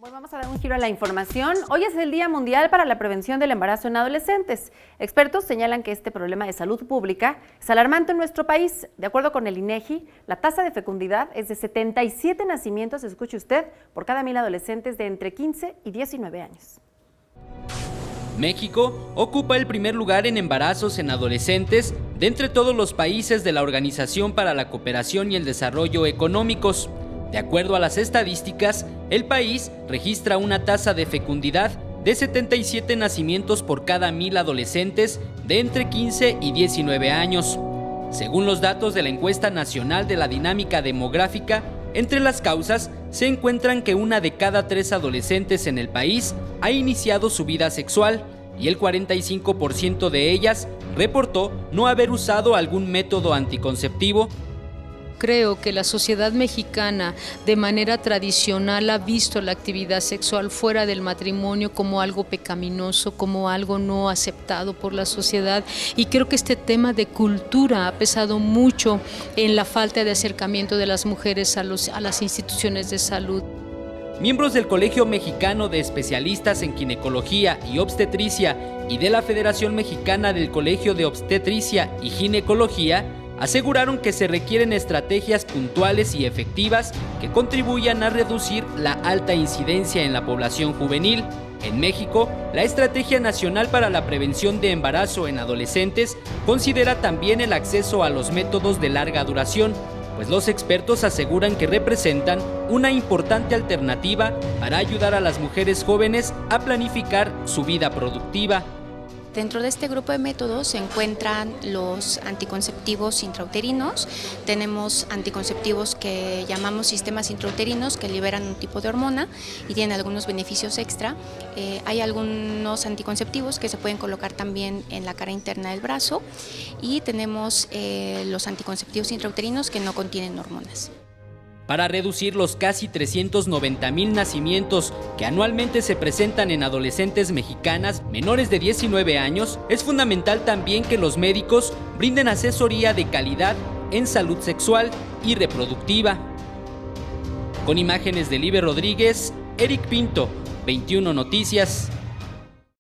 Bueno, vamos a dar un giro a la información. Hoy es el Día Mundial para la Prevención del Embarazo en Adolescentes. Expertos señalan que este problema de salud pública es alarmante en nuestro país. De acuerdo con el INEGI, la tasa de fecundidad es de 77 nacimientos, escuche usted, por cada 1000 adolescentes de entre 15 y 19 años. México ocupa el primer lugar en embarazos en adolescentes de entre todos los países de la Organización para la Cooperación y el Desarrollo Económicos. De acuerdo a las estadísticas, el país registra una tasa de fecundidad de 77 nacimientos por cada 1000 adolescentes de entre 15 y 19 años. Según los datos de la Encuesta Nacional de la Dinámica Demográfica, entre las causas se encuentran que 1 de cada 3 adolescentes en el país ha iniciado su vida sexual y el 45% de ellas reportó no haber usado algún método anticonceptivo. Creo que la sociedad mexicana de manera tradicional ha visto la actividad sexual fuera del matrimonio como algo pecaminoso, como algo no aceptado por la sociedad, y creo que este tema de cultura ha pesado mucho en la falta de acercamiento de las mujeres a las instituciones de salud. Miembros del Colegio Mexicano de Especialistas en Ginecología y Obstetricia y de la Federación Mexicana del Colegio de Obstetricia y Ginecología aseguraron que se requieren estrategias puntuales y efectivas que contribuyan a reducir la alta incidencia en la población juvenil. En México, la Estrategia Nacional para la Prevención de Embarazo en Adolescentes considera también el acceso a los métodos de larga duración, pues los expertos aseguran que representan una importante alternativa para ayudar a las mujeres jóvenes a planificar su vida productiva. Dentro de este grupo de métodos se encuentran los anticonceptivos intrauterinos. Tenemos anticonceptivos que llamamos sistemas intrauterinos que liberan un tipo de hormona y tienen algunos beneficios extra. Hay algunos anticonceptivos que se pueden colocar también en la cara interna del brazo y tenemos los anticonceptivos intrauterinos que no contienen hormonas. Para reducir los casi 390,000 nacimientos que anualmente se presentan en adolescentes mexicanas menores de 19 años, es fundamental también que los médicos brinden asesoría de calidad en salud sexual y reproductiva. Con imágenes de Libe Rodríguez, Eric Pinto, 21 Noticias.